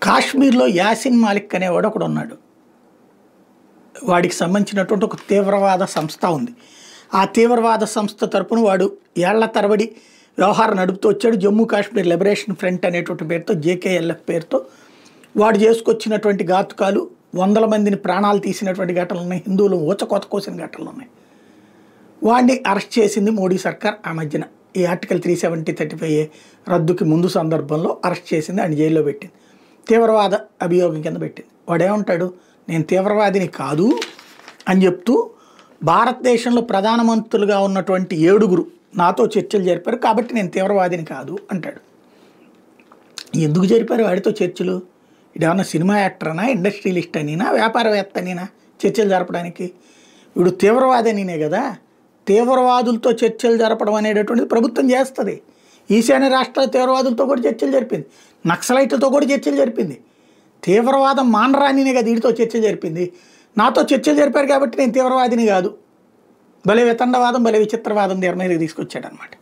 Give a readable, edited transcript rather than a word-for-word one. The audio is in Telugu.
కాశ్మీర్లో యాసిన్ మాలిక్ అనేవాడు ఒకడు ఉన్నాడు. వాడికి సంబంధించినటువంటి ఒక తీవ్రవాద సంస్థ ఉంది. ఆ తీవ్రవాద సంస్థ తరపున వాడు ఏళ్ల తరబడి వ్యవహారం నడుపుతూ వచ్చాడు. జమ్మూ కాశ్మీర్ లిబరేషన్ ఫ్రంట్ అనేటువంటి పేరుతో, జేకేఎల్ఎఫ్ పేరుతో వాడు చేసుకొచ్చినటువంటి ఘాతుకాలు, వందల మందిని ప్రాణాలు తీసినటువంటి ఘటనలు ఉన్నాయి. హిందువులు ఊచకోత కోసిన ఘటనలు ఉన్నాయి. వాడిని అరెస్ట్ చేసింది మోడీ సర్కార్ ఆ మధ్యన. ఈ ఆర్టికల్ 370-35 రద్దుకి ముందు సందర్భంలో అరెస్ట్ చేసింది, ఆయన జైల్లో పెట్టింది. తీవ్రవాద అభియోగం కింద పెట్టింది. వాడేమంటాడు, నేను తీవ్రవాదిని కాదు అని చెప్తూ భారతదేశంలో ప్రధానమంత్రులుగా ఉన్నటువంటి 7 నాతో చర్చలు జరిపారు కాబట్టి నేను తీవ్రవాదిని కాదు అంటాడు. ఎందుకు జరిపారు వాడితో చర్చలు? ఇదేమన్నా సినిమా యాక్టర్నా, ఇండస్ట్రియలిస్ట్ అనినా, వ్యాపారవేత్త అనినా చర్చలు జరపడానికి? ఇప్పుడు తీవ్రవాది అనినే కదా. తీవ్రవాదులతో చర్చలు జరపడం అనేటటువంటిది ప్రభుత్వం చేస్తుంది. ఈశాన్య రాష్ట్రాల తీవ్రవాదులతో కూడా చర్చలు జరిపింది, నక్సలైట్లతో కూడా చర్చలు జరిపింది. తీవ్రవాదం మానరానినే కదా వీడితో చర్చలు జరిపింది. నాతో చర్చలు జరిపారు కాబట్టి నేను తీవ్రవాదిని కాదు. భలే వితండవాదం, భలే విచిత్రవాదం తీవ్ర మీదకి తీసుకొచ్చాడు అనమాట.